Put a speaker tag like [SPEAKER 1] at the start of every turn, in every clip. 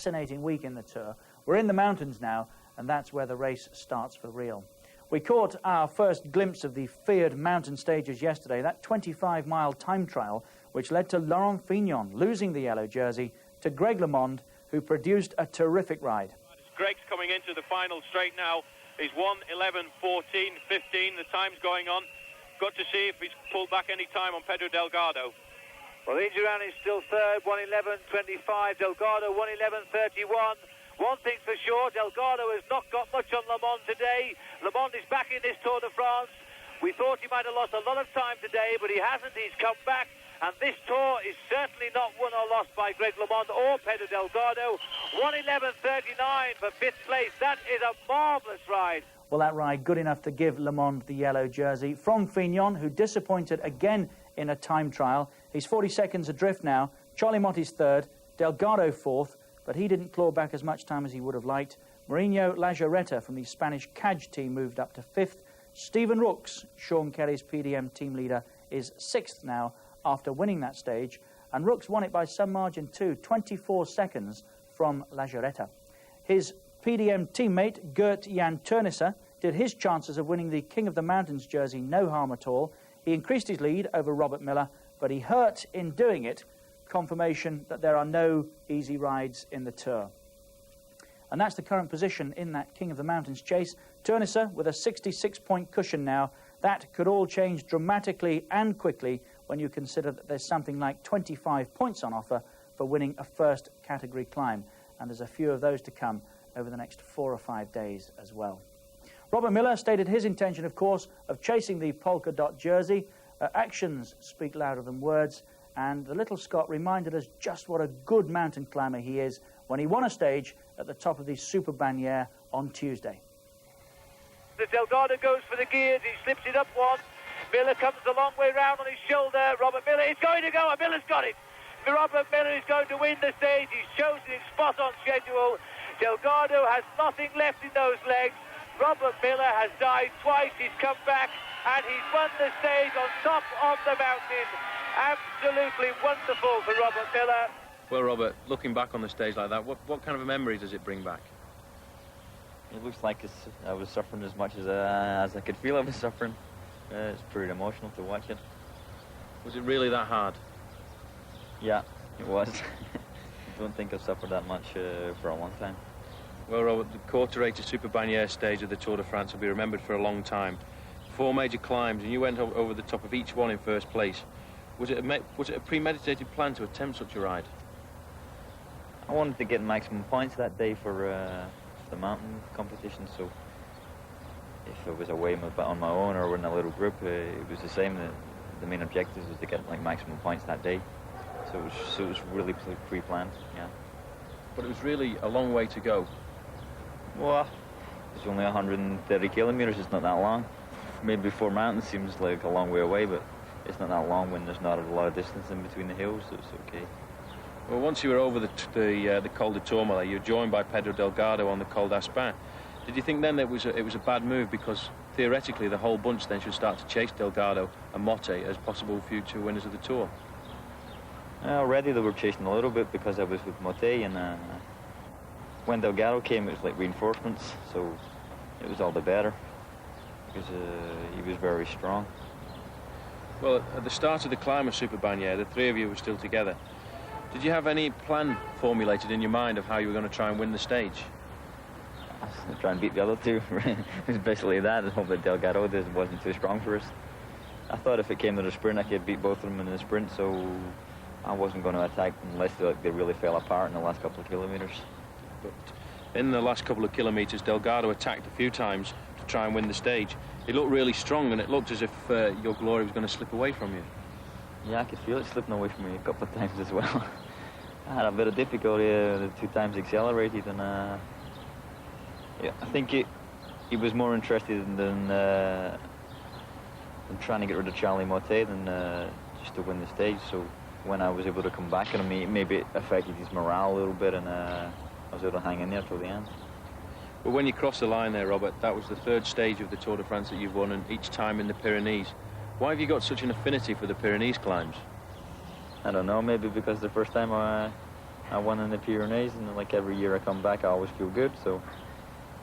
[SPEAKER 1] fascinating week in the Tour. We're in the mountains now, and that's where the race starts for real. We caught our first glimpse of the feared mountain stages yesterday, that 25-mile time trial, which led to Laurent Fignon losing the yellow jersey to Greg LeMond, who produced a terrific ride.
[SPEAKER 2] Greg's coming into the final straight now. He's 1:11:14:15. The time's going on. Got to see if he's pulled back any time on Pedro Delgado.
[SPEAKER 3] Well, Indurain is still third, 1:11:25. Delgado, 1:11:31. One thing's for sure, Delgado has not got much on LeMond today. LeMond is back in this Tour de France. We thought he might have lost a lot of time today, but he hasn't. He's come back. And this Tour is certainly not won or lost by Greg LeMond or Pedro Delgado. 1:11:39 for fifth place. That is a marvellous ride.
[SPEAKER 1] Well, that ride good enough to give LeMond the yellow jersey from Fignon, who disappointed again in a time trial. He's 40 seconds adrift now. Charlie Motti's third, Delgado fourth, but he didn't claw back as much time as he would have liked. Marinho Lajareta from the Spanish Caj team moved up to fifth. Stephen Rooks, Sean Kelly's PDM team leader, is sixth now after winning that stage, and Rooks won it by some margin too, 24 seconds from Lajareta. His PDM teammate, Gert Jan Teunissen, did his chances of winning the King of the Mountains jersey no harm at all. He increased his lead over Robert Miller, but he hurt in doing it, confirmation that there are no easy rides in the Tour. And that's the current position in that King of the Mountains chase. Teunissen with a 66-point cushion now. That could all change dramatically and quickly when you consider that there's something like 25 points on offer for winning a first category climb. And there's a few of those to come over the next 4 or 5 days as well. Robert Miller stated his intention, of course, of chasing the polka dot jersey. Actions speak louder than words, and the little Scot reminded us just what a good mountain climber he is when he won a stage at the top of the Super Bagnières on Tuesday.
[SPEAKER 3] The Delgado goes for the gears, he slips it up one. Miller comes a long way round on his shoulder. Robert Miller is going to go, and Miller's got it. Robert Miller is going to win the stage. He's chosen it spot on schedule. Delgado has nothing left in those legs. Robert Miller has died twice. He's come back, and he's won the stage on top of the mountain. Absolutely wonderful for Robert Miller.
[SPEAKER 2] Well, Robert, looking back on the stage like that, what kind of a memory does it bring back?
[SPEAKER 4] It looks like I was suffering as much as I could feel I was suffering. It's pretty emotional to watch it.
[SPEAKER 2] Was it really that hard?
[SPEAKER 4] Yeah, it was. I don't think I've suffered that much for a long time.
[SPEAKER 2] Well, Robert, the Quarter-Rated Super Bagnières stage of the Tour de France will be remembered for a long time. 4 major climbs, and you went over the top of each one in first place. Was it a premeditated plan to attempt such a ride?
[SPEAKER 4] I wanted to get maximum points that day for the mountain competition, so if it was away on my own or in a little group, it was the same. The main objective was to get like maximum points that day, so it was really pre-planned. Yeah.
[SPEAKER 2] But it was really a long way to go.
[SPEAKER 4] Well, it's only 130 kilometers. It's not that long. Maybe 4 mountains seems like a long way away, but it's not that long when there's not a lot of distance in between the hills, so it's okay.
[SPEAKER 2] Well, once you were over the Col du Tourmalet, you were joined by Pedro Delgado on the Col d'Aspin. Did you think then that it was a bad move, because theoretically the whole bunch then should start to chase Delgado and Motte as possible future winners of the Tour?
[SPEAKER 4] Already they were chasing a little bit because I was with Motte, and when Delgado came, it was like reinforcements, so it was all the better because he was very strong.
[SPEAKER 2] Well, at the start of the climb of Super Bagnières, the 3 of you were still together. Did you have any plan formulated in your mind of how you were going to try and win the stage?
[SPEAKER 4] Try and beat the other 2. It was basically that, and hope that Delgado wasn't too strong for us. I thought if it came to the sprint, I could beat both of them in the sprint, so I wasn't going to attack unless they really fell apart in the last couple of kilometers.
[SPEAKER 2] But in the last couple of kilometers, Delgado attacked a few times to try and win the stage. He looked really strong, and it looked as if your glory was going to slip away from you.
[SPEAKER 4] Yeah, I could feel it slipping away from me a couple of times as well. I had a bit of difficulty, the 2 times accelerated, and yeah, I think he was more interested in trying to get rid of Charlie Motte than just to win the stage. So when I was able to come back at him, maybe it affected his morale a little bit, and I was able to hang in there till the end.
[SPEAKER 2] Well, when you crossed the line there, Robert, that was the 3rd stage of the Tour de France that you've won, and each time in the Pyrenees. Why have you got such an affinity for the Pyrenees climbs?
[SPEAKER 4] I don't know, maybe because the first time I won in the Pyrenees, and like every year I come back, I always feel good. So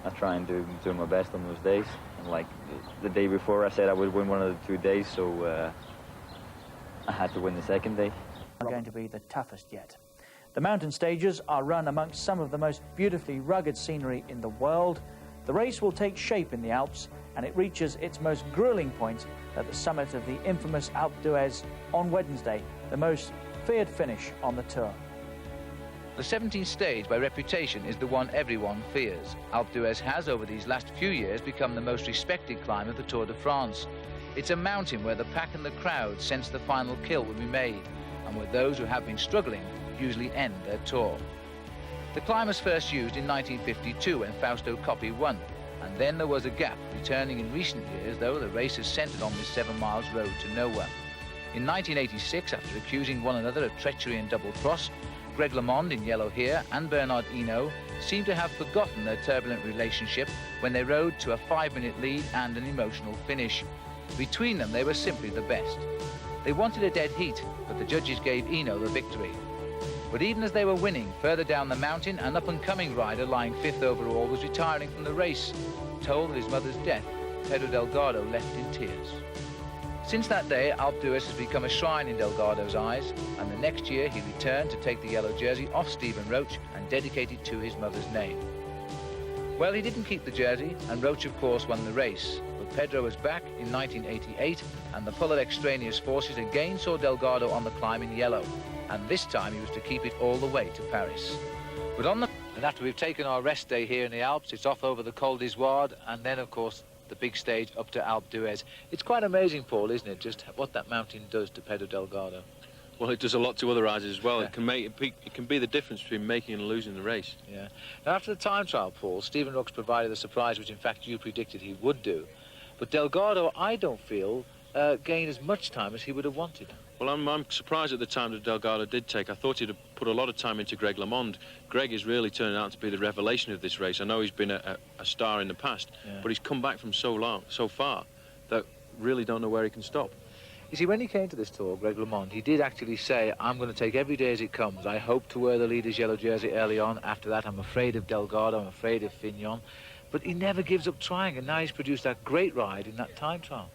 [SPEAKER 4] I try and do my best on those days. And like the day before, I said I would win one of the 2 days, so I had to win the second day.
[SPEAKER 1] Going to be the toughest yet. The mountain stages are run amongst some of the most beautifully rugged scenery in the world. The race will take shape in the Alps, and it reaches its most grueling point at the summit of the infamous Alpe d'Huez on Wednesday, the most feared finish on the Tour.
[SPEAKER 5] The 17th stage by reputation is the one everyone fears. Alpe d'Huez has, over these last few years, become the most respected climb of the Tour de France. It's a mountain where the pack and the crowd sense the final kill will be made, and where those who have been struggling usually end their tour. The climb was first used in 1952 when Fausto Coppi won, and then there was a gap, returning in recent years, though the race has centred on this 7 miles road to nowhere. In 1986, after accusing one another of treachery and double cross, Greg LeMond in yellow here and Bernard Hinault seemed to have forgotten their turbulent relationship when they rode to a 5-minute lead and an emotional finish. Between them, they were simply the best. They wanted a dead heat, but the judges gave Hinault the victory. But even as they were winning, further down the mountain, an up-and-coming rider lying 5th overall was retiring from the race. Told of his mother's death, Pedro Delgado left in tears. Since that day, Alpe d'Huez has become a shrine in Delgado's eyes, and the next year he returned to take the yellow jersey off Stephen Roche and dedicate it to his mother's name. Well, he didn't keep the jersey, and Roche, of course, won the race. But Pedro was back in 1988, and the pull of extraneous forces again saw Delgado on the climb in yellow. And this time he was to keep it all the way to Paris. But and after we've taken our rest day here in the Alps, it's off over the Col du Galibier, and then, of course, the big stage up to Alpe d'Huez. It's quite amazing, Paul, isn't it, just what that mountain does to Pedro Delgado?
[SPEAKER 2] Well, it does a lot to other riders as well. Yeah. It can be the difference between making and losing the race.
[SPEAKER 5] Yeah. Now, after the time trial, Paul, Stephen Roche provided the surprise which, in fact, you predicted he would do. But Delgado, I don't feel, gained as much time as he would have wanted.
[SPEAKER 2] Well, I'm surprised at the time that Delgado did take. I thought he'd have put a lot of time into Greg LeMond. Greg is really turning out to be the revelation of this race. I know he's been a star in the past, but he's come back from so far, that really don't know where he can stop.
[SPEAKER 5] You see, when he came to this tour, Greg LeMond, he did actually say, I'm going to take every day as it comes. I hope to wear the leader's yellow jersey early on. After that, I'm afraid of Delgado, I'm afraid of Fignon. But he never gives up trying, and now he's produced that great ride in that time trial.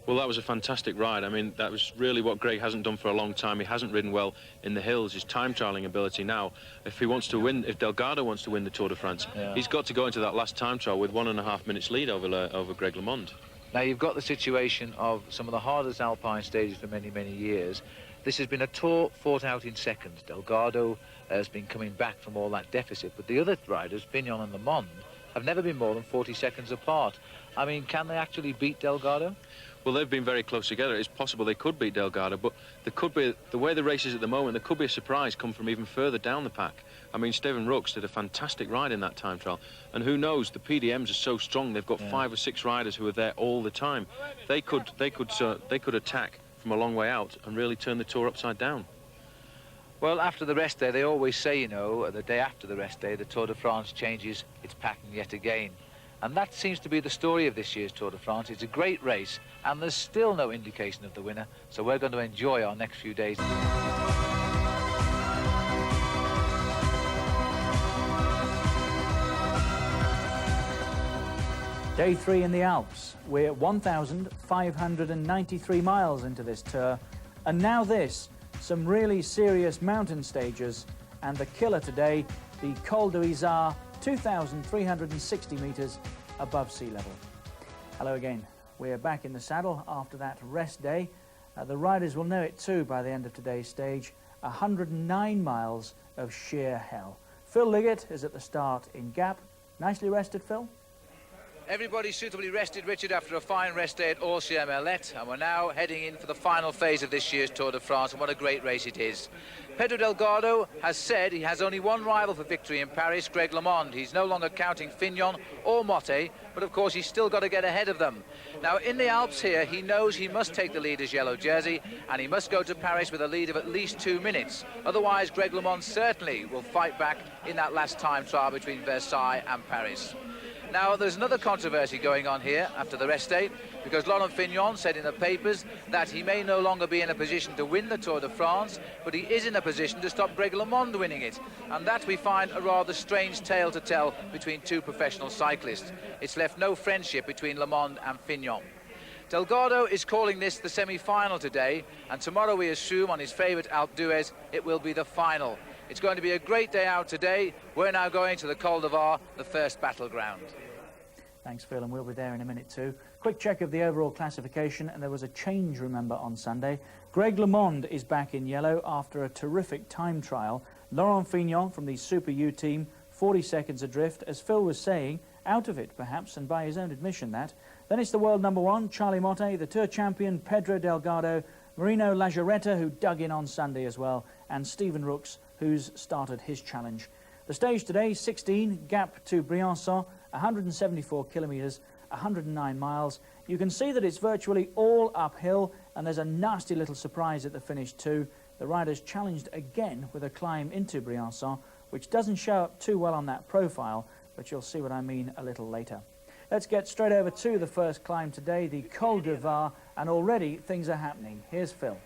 [SPEAKER 2] Well, that was a fantastic ride. I mean, that was really what Greg hasn't done for a long time. He hasn't ridden well in the hills. His time trialling ability now, if Delgado wants to win the Tour de France, he's got to go into that last time trial with 1.5 minutes lead over Greg LeMond.
[SPEAKER 5] Now, you've got the situation of some of the hardest alpine stages for many, many years. This has been a tour fought out in seconds. Delgado has been coming back from all that deficit, but the other riders, Fignon and LeMond, have never been more than 40 seconds apart. I mean, can they actually beat Delgado?
[SPEAKER 2] Well, they've been very close together. It's possible they could beat Delgado, but there could be, the way the race is at the moment, there could be a surprise come from even further down the pack. I mean, Stephen Roche did a fantastic ride in that time trial, and who knows, the PDMs are so strong, they've got 5 or 6 riders who are there all the time. They could attack from a long way out and really turn the Tour upside down.
[SPEAKER 5] Well, after the rest day, they always say, you know, the day after the rest day, the Tour de France changes its packing yet again. And that seems to be the story of this year's Tour de France. It's a great race, and there's still no indication of the winner, so we're going to enjoy our next few days.
[SPEAKER 1] Day 3 in the Alps. We're 1,593 miles into this tour, and now this, some really serious mountain stages, and the killer today, the Col du Galibier, 2,360 metres above sea level. Hello again. We're back in the saddle after that rest day. The riders will know it too by the end of today's stage. 109 miles of sheer hell. Phil Liggett is at the start in Gap. Nicely rested, Phil?
[SPEAKER 5] Everybody's suitably rested, Richard, after a fine rest day at Orsières-Merlette, and we're now heading in for the final phase of this year's Tour de France, and what a great race it is. Pedro Delgado has said he has only one rival for victory in Paris, Greg LeMond. He's no longer counting Fignon or Motte, but of course he's still got to get ahead of them. Now, in the Alps here, he knows he must take the leader's yellow jersey, and he must go to Paris with a lead of at least 2 minutes. Otherwise, Greg LeMond certainly will fight back in that last time trial between Versailles and Paris. Now, there's another controversy going on here after the rest day, because Laurent Fignon said in the papers that he may no longer be in a position to win the Tour de France, but he is in a position to stop Greg LeMond winning it. And that we find a rather strange tale to tell between two professional cyclists. It's left no friendship between LeMond and Fignon. Delgado is calling this the semi-final today, and tomorrow we assume on his favourite Alpe d'Huez it will be the final. It's going to be a great day out today. We're now going to the Col du Galibier, the first battleground.
[SPEAKER 1] Thanks, Phil, and we'll be there in a minute too. Quick check of the overall classification, and there was a change, remember, on Sunday. Greg LeMond is back in yellow after a terrific time trial. Laurent Fignon from the Super U team, 40 seconds adrift, as Phil was saying, out of it perhaps, and by his own admission that. Then it's the world number one, Charlie Motte, the Tour champion, Pedro Delgado, Marino Lajarreta, who dug in on Sunday as well, and Stephen Rooks, who's started his challenge. The stage today, 16, gap to Briançon, 174 kilometres, 109 miles. You can see that it's virtually all uphill, and there's a nasty little surprise at the finish too. The riders challenged again with a climb into Briançon, which doesn't show up too well on that profile, but you'll see what I mean a little later. Let's get straight over to the first climb today, the Col du Galibier, and already things are happening. Here's Phil.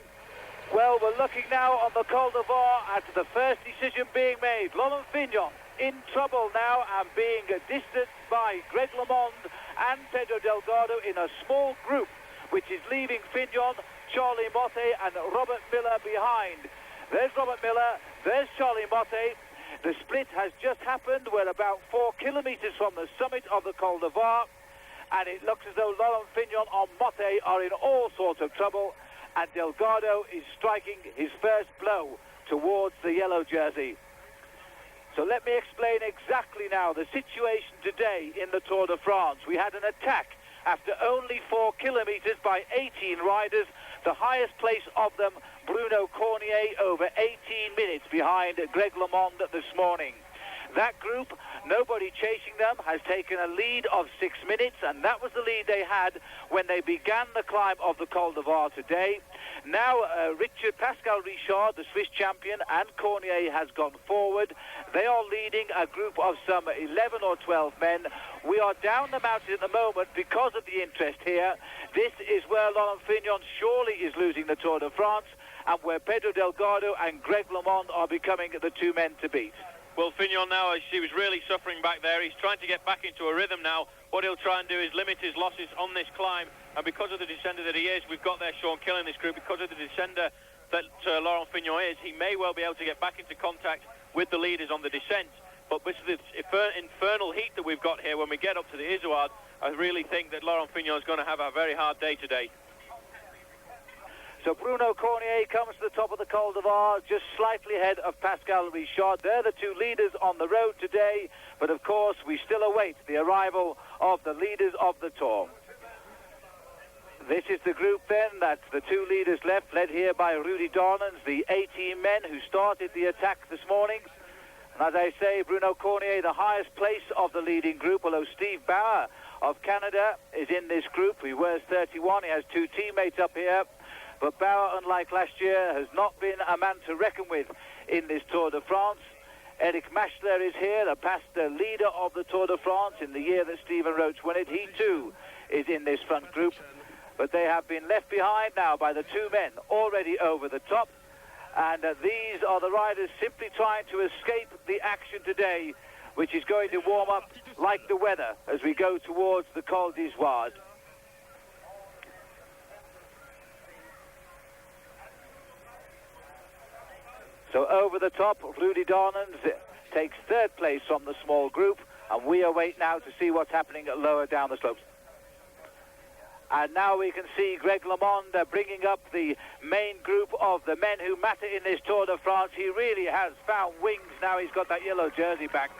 [SPEAKER 3] Well, we're looking now on the Col du Galibier at the first decision being made. Laurent Fignon in trouble now and being distanced by Greg LeMond and Pedro Delgado in a small group, which is leaving Fignon, Charlie Motte and Robert Miller behind. There's Robert Miller, there's Charlie Motte. The split has just happened. We're about 4 kilometres from the summit of the Col du Galibier, and it looks as though Laurent Fignon and Motte are in all sorts of trouble, and Delgado is striking his first blow towards the yellow jersey. So let me explain exactly now the situation today in the Tour de France. We had an attack after only 4 kilometres by 18 riders, the highest place of them, Bruno Cornier, over 18 minutes behind Greg LeMond this morning. That group, nobody chasing them, has taken a lead of 6 minutes, and that was the lead they had when they began the climb of the Col du Galibier today. Now, Pascal Richard, the Swiss champion, and Cornier has gone forward. They are leading a group of some 11 or 12 men. We are down the mountain at the moment because of the interest here. This is where Laurent Fignon surely is losing the Tour de France, and where Pedro Delgado and Greg LeMond are becoming the two men to beat.
[SPEAKER 6] Well, Fignon now, he was really suffering back there. He's trying to get back into a rhythm now. What he'll try and do is limit his losses on this climb. And because of the descender that he is, we've got there Sean Kill in this group. Because of the descender that Laurent Fignon is, he may well be able to get back into contact with the leaders on the descent. But with the infernal heat that we've got here when we get up to the Izoard, I really think that Laurent Fignon is going to have a very hard day today.
[SPEAKER 3] So Bruno Cornier comes to the top of the Col du Galibier, just slightly ahead of Pascal Richard. They're the two leaders on the road today, but of course we still await the arrival of the leaders of the Tour. This is the group then, that's the two leaders left, led here by Rudy Dornans, the 18 men who started the attack this morning. And as I say, Bruno Cornier, the highest place of the leading group, although Steve Bauer of Canada is in this group. He wears 31, he has two teammates up here. But Bauer, unlike last year, has not been a man to reckon with in this Tour de France. Eric Maschler is here, the past leader of the Tour de France in the year that Stephen Roach won it. He too is in this front group. But they have been left behind now by the two men already over the top. And these are the riders simply trying to escape the action today, which is going to warm up like the weather as we go towards the Col d'Izoard. So over the top, Rudy Dornans takes third place from the small group, and we await now to see what's happening lower down the slopes. And now we can see Greg LeMond bringing up the main group of the men who matter in this Tour de France. He really has found wings now he's got that yellow jersey back,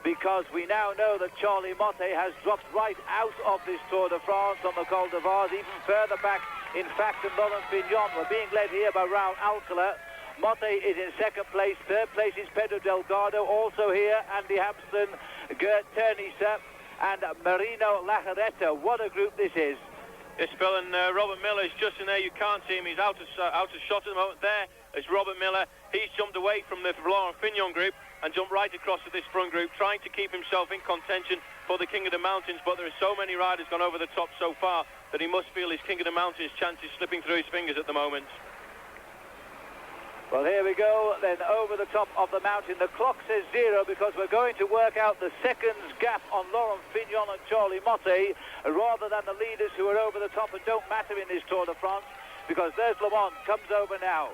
[SPEAKER 3] because we now know that Charlie Motte has dropped right out of this Tour de France on the Col du Galibier, even further back, in fact, than Laurent Fignon. We're being led here by Raoul Alcala. Motte is in second place. Third place is Pedro Delgado. Also here, Andy Hampson, Gert Ternisse, and Marino Lajarreta. What a group this is.
[SPEAKER 6] Yes, Phil, and Robert Miller is just in there. You can't see him. He's out of shot at the moment. There is Robert Miller. He's jumped away from the Laurent Fignon group, and jump right across to this front group, trying to keep himself in contention for the King of the Mountains. But there are so many riders gone over the top so far that he must feel his King of the Mountains chances slipping through his fingers at the moment.
[SPEAKER 3] Well, here we go, then over the top of the mountain. The clock says 0 because we're going to work out the seconds gap on Laurent Fignon and Charlie Motte rather than the leaders who are over the top and don't matter in this Tour de France, because there's Le Mans, comes over now.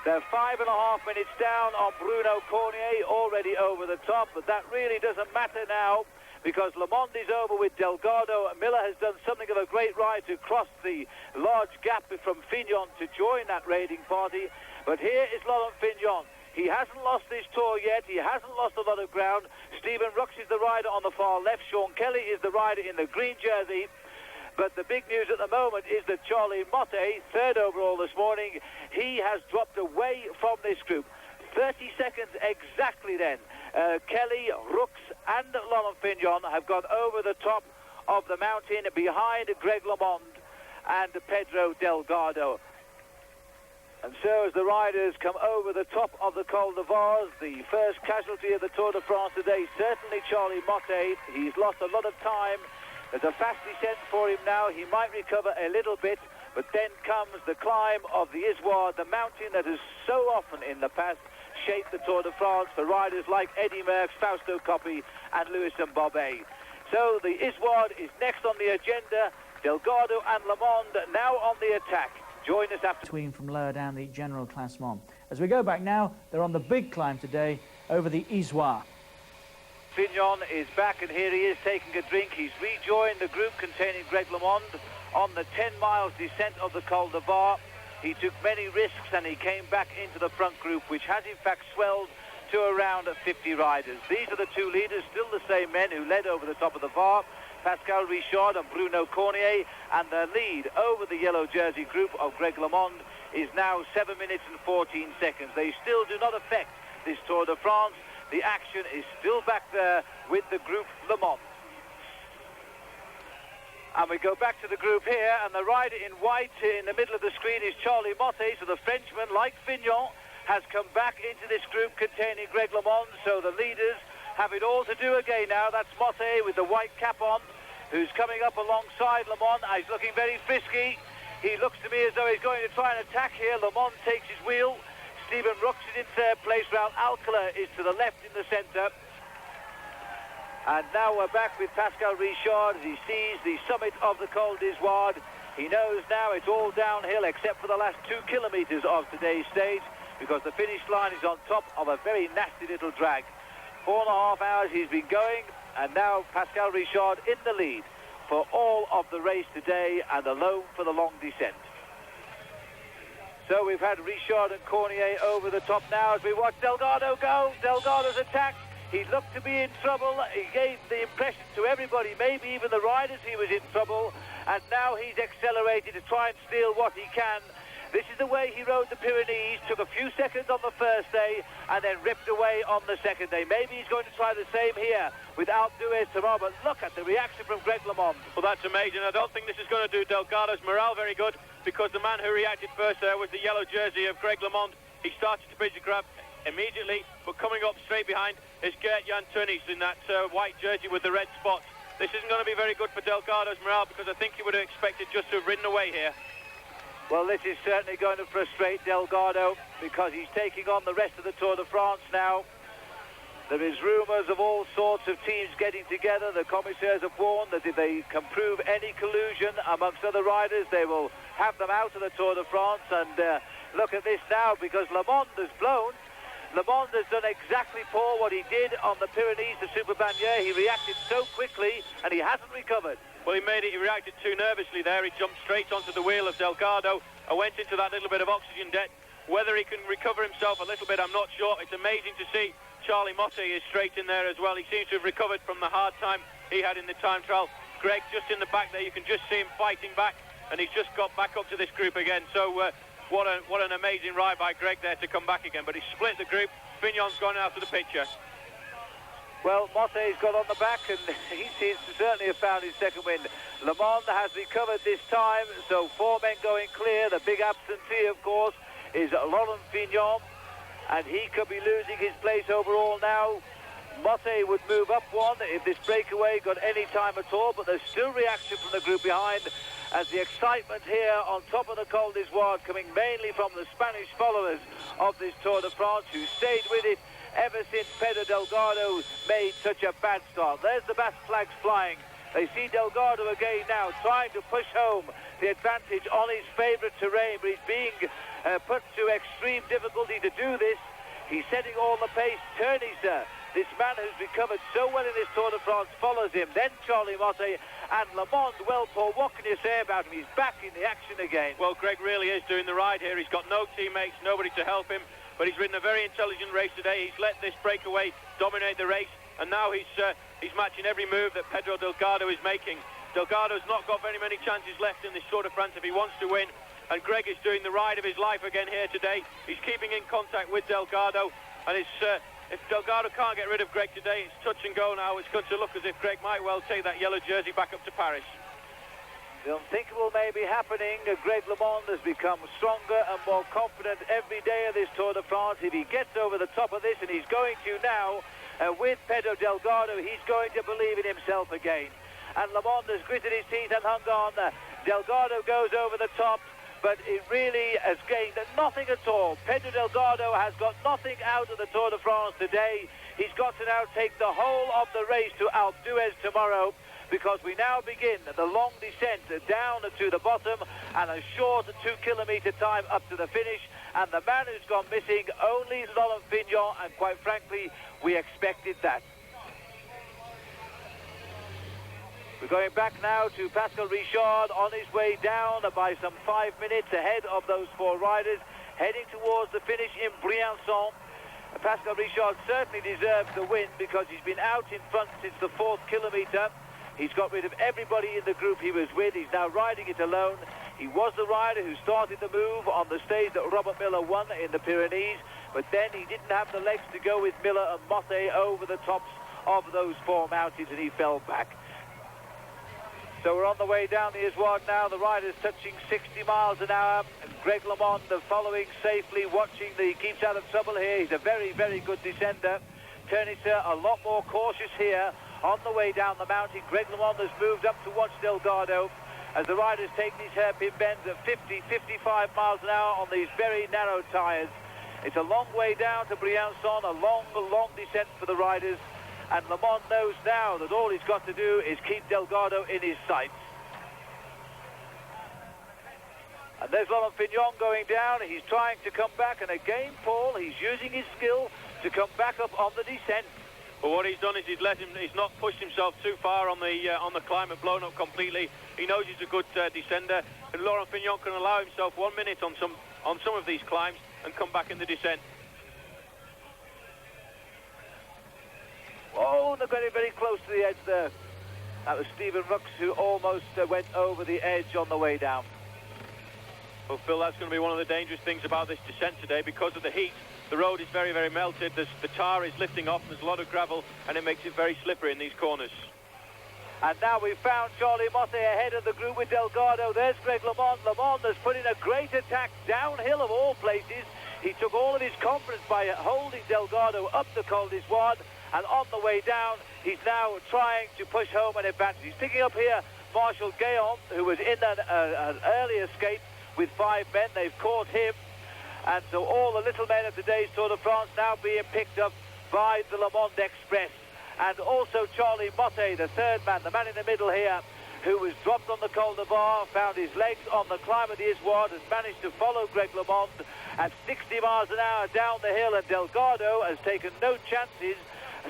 [SPEAKER 3] They're 5.5 minutes down on Bruno Cornier, already over the top, but that really doesn't matter now because Le Mans is over with Delgado. Miller has done something of a great ride to cross the large gap from Fignon to join that raiding party. But here is Laurent Fignon. He hasn't lost this Tour yet. He hasn't lost a lot of ground. Stephen Rooks is the rider on the far left. Sean Kelly is the rider in the green jersey. But the big news at the moment is that Charlie Motte, third overall this morning, he has dropped away from this group. 30 seconds exactly then. Kelly, Rooks and Laurent Fignon have gone over the top of the mountain behind Greg LeMond and Pedro Delgado. And so as the riders come over the top of the Col de Vars, the first casualty of the Tour de France today, certainly Charlie Motte. He's lost a lot of time. There's a fast descent for him now. He might recover a little bit, but then comes the climb of the Izoard, the mountain that has so often in the past shaped the Tour de France for riders like Eddy Merckx, Fausto Coppi and Lewis Mbombe. So the Izoard is next on the agenda. Delgado and LeMond now on the attack. Join us after...
[SPEAKER 1] Between from lower down the general classement. As we go back now, they're on the big climb today over the Izoard.
[SPEAKER 3] Fignon is back, and here he is taking a drink. He's rejoined the group containing Greg LeMond on the 10 miles descent of the Col de Var. He took many risks and he came back into the front group, which has in fact swelled to around 50 riders. These are the two leaders, still the same men who led over the top of the Var, Pascal Richard and Bruno Cornier, and the lead over the yellow jersey group of Greg LeMond is now 7 minutes and 14 seconds. They still do not affect this Tour de France. The action is still back there with the group LeMond. And we go back to the group here, and the rider in white in the middle of the screen is Charlie Motte. So the Frenchman, like Fignon, has come back into this group containing Greg LeMond. So the leaders have it all to do again now. That's Motte with the white cap on, who's coming up alongside LeMond. He's looking very frisky. He looks to me as though he's going to try and attack here. LeMond takes his wheel. Stephen Rooks is in third place. Raoul Alcala is to the left in the centre. And now we're back with Pascal Richard as he sees the summit of the Col d'Izoard. He knows now it's all downhill except for the last 2 kilometres of today's stage, because the finish line is on top of a very nasty little drag. 4.5 hours he's been going, and now Pascal Richard in the lead for all of the race today and alone for the long descent. So we've had Richard and Cornier over the top now as we watch Delgado go. Delgado's attack. He looked to be in trouble. He gave the impression to everybody, maybe even the riders, he was in trouble. And now he's accelerated to try and steal what he can. This is the way he rode the Pyrenees. Took a few seconds on the first day and then ripped away on the second day. Maybe he's going to try the same here with Alpe d'Huez tomorrow. But look at the reaction from Greg LeMond.
[SPEAKER 6] Well, that's amazing. I don't think this is going to do Delgado's morale very good, because the man who reacted first there was the yellow jersey of Greg LeMond. He started to bridge the grab immediately, but coming up straight behind is Gert-Jan Tunis in that white jersey with the red spots. This isn't going to be very good for Delgado's morale, because I think he would have expected just to have ridden away here.
[SPEAKER 3] Well, this is certainly going to frustrate Delgado, because he's taking on the rest of the Tour de France now. There is rumours of all sorts of teams getting together. The commissaires have warned that if they can prove any collusion amongst other riders, they will have them out of the Tour de France. And look at this now, because LeMond has blown. LeMond has done exactly, Paul, what he did on the Pyrenees to Super Bagnier. He reacted so quickly, and he hasn't recovered.
[SPEAKER 6] Well, he reacted too nervously there. He jumped straight onto the wheel of Delgado and went into that little bit of oxygen debt. Whether he can recover himself a little bit, I'm not sure. It's amazing to see Charlie Motte is straight in there as well. He seems to have recovered from the hard time he had in the time trial. Greg just in the back there, you can just see him fighting back, and he's just got back up to this group again. So what an amazing ride by Greg there to come back again. But he split the group. Fignon's gone out of the picture.
[SPEAKER 3] Well, Motte's got on the back, and he seems to certainly have found his second wind. LeMond has recovered this time, so 4 men going clear. The big absentee, of course, is Laurent Fignon. and he could be losing his place overall now. Motte would move up one if this breakaway got any time at all, but there's still reaction from the group behind, as the excitement here on top of the Col du Galibier coming mainly from the Spanish followers of this Tour de France, who stayed with it ever since Pedro Delgado made such a bad start. There's the Basque flags flying. They see Delgado again now, trying to push home the advantage on his favourite terrain, but he's being put to extreme difficulty to do this. He's setting all the pace. Ternisa, this man who's recovered so well in this Tour de France, follows him. Then Charlie Motte and Le Monde. Well, Paul, what can you say about him? He's back in the action again.
[SPEAKER 6] Well, Greg really is doing the ride here. He's got no teammates, nobody to help him, but he's ridden a very intelligent race today. He's let this breakaway dominate the race, and now he's matching every move that Pedro Delgado is making. Delgado's not got very many chances left in this Tour de France if he wants to win, and Greg is doing the ride of his life again here today. He's keeping in contact with Delgado, and if Delgado can't get rid of Greg today, it's touch and go now. It's going to look as if Greg might well take that yellow jersey back up to Paris.
[SPEAKER 3] The unthinkable may be happening. Greg LeMond has become stronger and more confident every day of this Tour de France. If he gets over the top of this, and he's going to now, with Pedro Delgado, he's going to believe in himself again. And LeMond has gritted his teeth and hung on. Delgado goes over the top, but it really has gained nothing at all. Pedro Delgado has got nothing out of the Tour de France today. He's got to now take the whole of the race to Alpe d'Huez tomorrow, because we now begin the long descent down to the bottom and a short 2-kilometre time up to the finish. And the man who's gone missing, only Laurent Fignon, and quite frankly, we expected that. We're going back now to Pascal Richard on his way down by some 5 minutes ahead of those four riders, heading towards the finish in Briançon. Pascal Richard certainly deserves the win, because he's been out in front since the 4th kilometre. He's got rid of everybody in the group he was with. He's now riding it alone. He was the rider who started the move on the stage that Robert Miller won in the Pyrenees, but then he didn't have the legs to go with Miller and Motte over the tops of those four mountains, and he fell back. So we're on the way down the Isouard now. The rider's touching 60 miles an hour. And Greg LeMond following safely, watching he keeps out of trouble here. He's a very, very good descender. Ternisa a lot more cautious here on the way down the mountain. Greg LeMond has moved up to watch Delgado as the rider's taking these hairpin bends at 50, 55 miles an hour on these very narrow tyres. It's a long way down to Briançon, a long, long descent for the riders. And LeMond knows now that all he's got to do is keep Delgado in his sights. And there's Laurent Fignon going down. He's trying to come back, and again, Paul, he's using his skill to come back up on the descent.
[SPEAKER 6] But what he's done is he's not pushed himself too far on the climb and blown up completely. He knows he's a good descender, and Laurent Fignon can allow himself 1 minute on some of these climbs and come back in the descent.
[SPEAKER 3] Oh, they're getting very close to the edge there. That was Stephen Rooks who almost went over the edge on the way down.
[SPEAKER 6] Well, Phil, that's going to be one of the dangerous things about this descent today. Because of the heat, the road is very, very melted. The tar is lifting off. There's a lot of gravel, and it makes it very slippery in these corners.
[SPEAKER 3] And now we've found Charlie Motte ahead of the group with Delgado. There's Greg LeMond. LeMond has put in a great attack downhill of all places. He took all of his confidence by holding Delgado up the Col du Galibier. And on the way down, he's now trying to push home an advantage. He's picking up here Marshal Guéant, who was in an early escape with 5 men. They've caught him. And so all the little men of today's Tour de France now being picked up by the Le Monde Express. And also Charlie Motte, the third man, the man in the middle here, who was dropped on the Col du Galibier, found his legs on the climb of the Isouard, and managed to follow Greg LeMond at 60 miles an hour down the hill. And Delgado has taken no chances.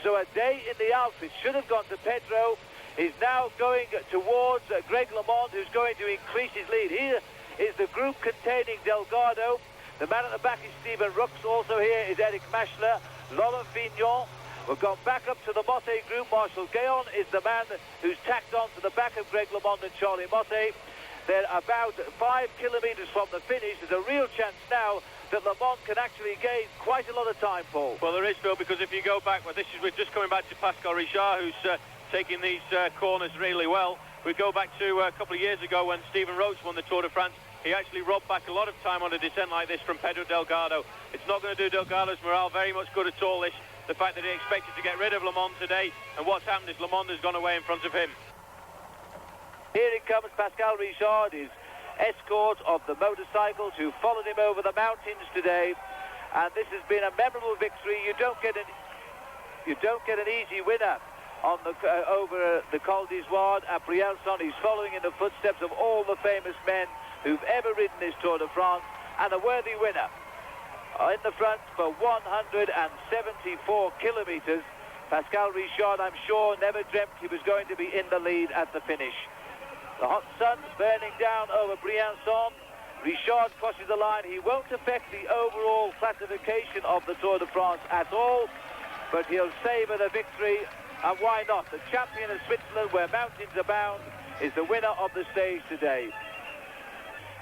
[SPEAKER 3] So a day in the Alps, it should have gone to Pedro. He's now going towards Greg LeMond, who's going to increase his lead. Here is the group containing Delgado. The man at the back is Stephen Rooks. Also here is Eric Machler, Laurent Fignon. We've gone back up to the Motte group. Marshal Guéant is the man who's tacked on to the back of Greg LeMond and Charlie Motte. They're about 5 kilometres from the finish. There's a real chance now that LeMond can actually gain quite a lot of time, Paul.
[SPEAKER 6] Well, there is, Phil, because if you go back, we're just coming back to Pascal Richard, who's taking these corners really well. We go back to a couple of years ago when Stephen Roach won the Tour de France. he actually robbed back a lot of time on a descent like this from Pedro Delgado. It's not going to do Delgado's morale very much good at all, this. The fact that he expected to get rid of Le Monde today, and what's happened is Le Monde has gone away in front of him.
[SPEAKER 3] Here it comes, Pascal Richard, his escort of the motorcycles who followed him over the mountains today. And this has been a memorable victory. You don't get an easy winner on the over the Col du Galibier at Briançon. He's following in the footsteps of all the famous men who've ever ridden this Tour de France, and a worthy winner. In the front for 174 kilometres, Pascal Richard, I'm sure, never dreamt he was going to be in the lead at the finish. The hot sun burning down over Briançon. Richard crosses the line. He won't affect the overall classification of the Tour de France at all, but he'll savour the victory, and why not? The champion of Switzerland, where mountains abound, is the winner of the stage today.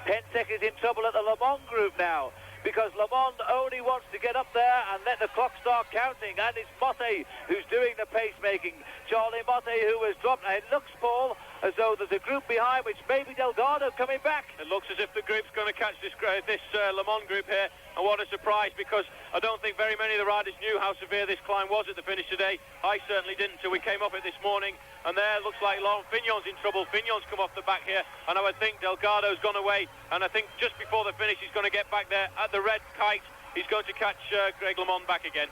[SPEAKER 3] 10 seconds in trouble at the Le Mans group now, because Le Mans only wants to get up there and let the clock start counting, and it's Motte who's doing the pacemaking. Charlie Motte, who has dropped, and it looks, Paul, as though there's a group behind, which may be Delgado coming back.
[SPEAKER 6] It looks as if the group's going to catch this Le Mans group here, and what a surprise, because I don't think very many of the riders knew how severe this climb was at the finish today. I certainly didn't until we came up it this morning, and there looks like Laurent Fignon's in trouble. Fignon's come off the back here, and I would think Delgado's gone away, and I think just before the finish he's going to get back there at the red kite. He's going to catch Greg LeMond back again.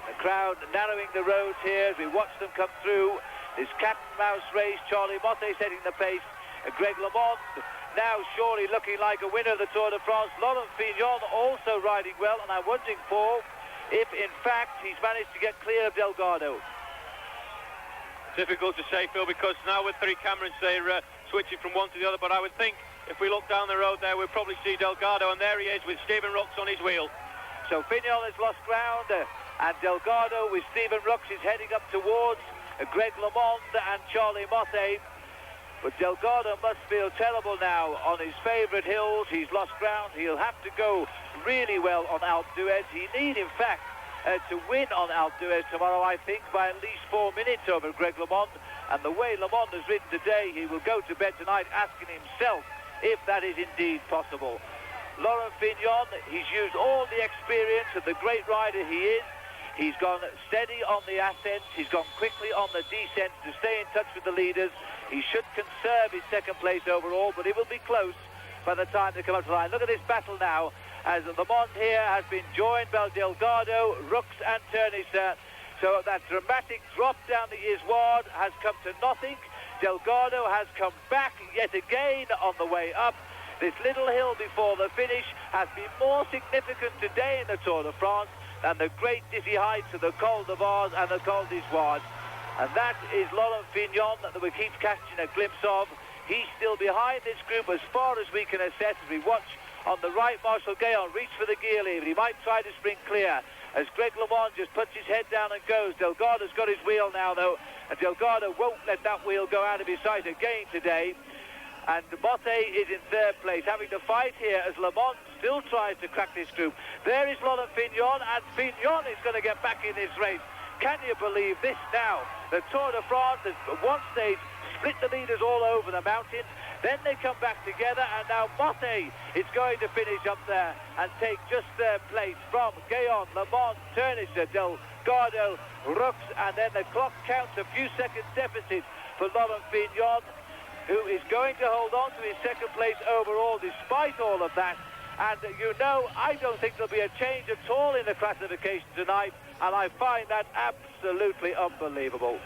[SPEAKER 3] The crowd narrowing the roads here as we watch them come through this cat and mouse race. Charlie Motte setting the pace. Greg LeMond now surely looking like a winner of the Tour de France. Laurent Fignon also riding well, and I'm wondering, Paul, if in fact he's managed to get clear of Delgado.
[SPEAKER 6] Difficult to say, Phil, because now with three cameras they're switching from one to the other, but I would think if we look down the road there we'll probably see Delgado, and there he is with Stephen Rooks on his wheel.
[SPEAKER 3] So Fignon has lost ground, and Delgado with Stephen Rooks is heading up towards Greg LeMond and Charlie Motte. But Delgado must feel terrible now on his favourite hills. He's lost ground. He'll have to go really well on Alpe d'Huez. He need, in fact, to win on Alpe d'Huez tomorrow, I think, by at least 4 minutes over Greg LeMond. And the way LeMond has ridden today, he will go to bed tonight asking himself if that is indeed possible. Laurent Fignon, he's used all the experience of the great rider he is. He's gone steady on the ascents. He's gone quickly on the descents to stay in touch with the leaders. He should conserve his second place overall, but it will be close by the time they come up to the line. Look at this battle now, as LeMond here has been joined by Delgado, Rooks and Ternisseur. So that dramatic drop down the Izoard has come to nothing. Delgado has come back yet again on the way up. This little hill before the finish has been more significant today in the Tour de France than the great dizzy heights of the Col de Vars and the Col d'Izoard. And that is Laurent Fignon that we keep catching a glimpse of. He's still behind this group as far as we can assess as we watch on the right. Marshal Guéant reach for the gear lever. He might try to spring clear as Greg LeMond just puts his head down and goes. Delgado's got his wheel now, though, and Delgado won't let that wheel go out of his sight again today. And Motte is in third place, having to fight here as LeMond still tries to crack this group. There is Laurent Fignon, and Fignon is going to get back in this race. Can you believe this now? The Tour de France has at one stage split the leaders all over the mountains. Then they come back together, and now Motte is going to finish up there and take just third place from Guéant, LeMond, Ternisseur, Delgado, Rooks, and then the clock counts a few seconds deficit for Laurent Fignon, who is going to hold on to his second place overall despite all of that. And you know, I don't think there'll be a change at all in the classification tonight, and I find that absolutely unbelievable.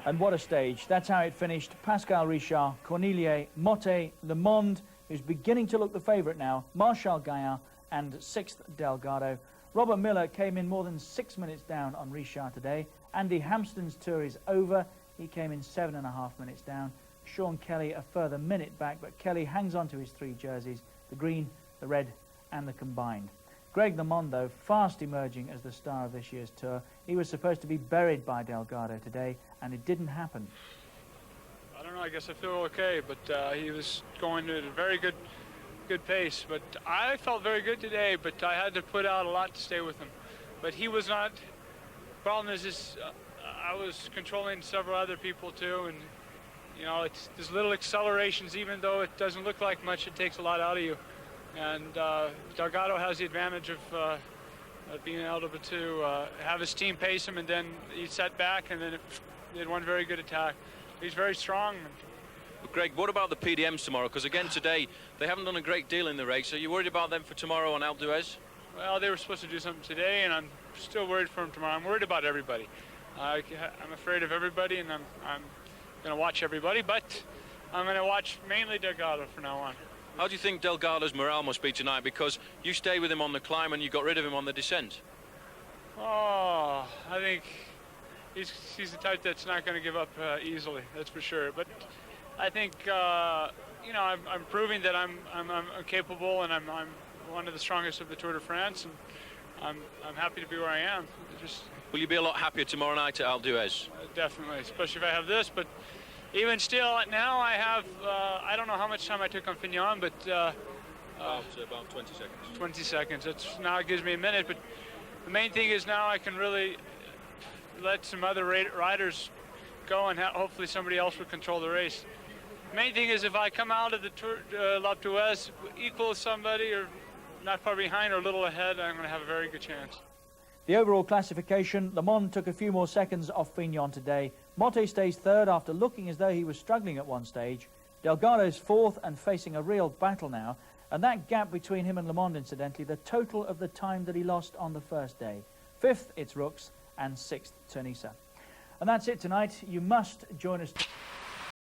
[SPEAKER 1] And what a stage. That's how it finished. Pascal Richard, Cornelier, Motte, LeMond, who's beginning to look the favourite now, Marshal Guéant, and sixth Delgado. Robert Miller came in more than 6 minutes down on Richard today. Andy Hampston's tour is over. He came in 7.5 minutes down. Sean Kelly a further minute back, but Kelly hangs on to his three jerseys, the green, the red and the combined. Greg LeMond, though, fast emerging as the star of this year's tour. He was supposed to be buried by Delgado today, and it didn't happen.
[SPEAKER 7] I don't know, I guess I feel okay, but he was going at a very good pace. But I felt very good today, but I had to put out a lot to stay with him. But he was not. Problem is I was controlling several other people too, and you know, there's little accelerations, even though it doesn't look like much, it takes a lot out of you. And Delgado has the advantage of being able to have his team pace him, and then he set back, and then he had one very good attack. He's very strong.
[SPEAKER 2] Greg, what about the PDMs tomorrow? Because again today, they haven't done a great deal in the race. Are you worried about them for tomorrow on Alpe d'Huez?
[SPEAKER 7] Well, they were supposed to do something today, and I'm still worried for them tomorrow. I'm worried about everybody. I'm afraid of everybody, and I'm going to watch everybody, but I'm going to watch mainly Delgado from now on.
[SPEAKER 2] How do you think Delgado's morale must be tonight? Because you stayed with him on the climb and you got rid of him on the descent.
[SPEAKER 7] Oh, I think he's the type that's not going to give up easily, that's for sure. But I think, you know, I'm proving that I'm capable, and I'm one of the strongest of the Tour de France, and I'm happy to be where I am.
[SPEAKER 2] Will you be a lot happier tomorrow night at Alpe d'Huez?
[SPEAKER 7] Definitely, especially if I have this. But even still, now I have, I don't know how much time I took on Fignon, but...
[SPEAKER 2] about 20 seconds.
[SPEAKER 7] 20 seconds. Now it gives me a minute, but the main thing is now I can really let some other riders go, and hopefully somebody else will control the race. The main thing is if I come out of the Alpe d'Huez equal somebody, or not far behind or a little ahead, I'm going to have a very good chance.
[SPEAKER 1] The overall classification, Le Monde took a few more seconds off Fignon today. Motte stays third after looking as though he was struggling at one stage. Delgado's fourth and facing a real battle now. And that gap between him and Le Monde, incidentally, the total of the time that he lost on the first day. Fifth, it's Rooks, and sixth, Turnissa. And that's it tonight. You must join us.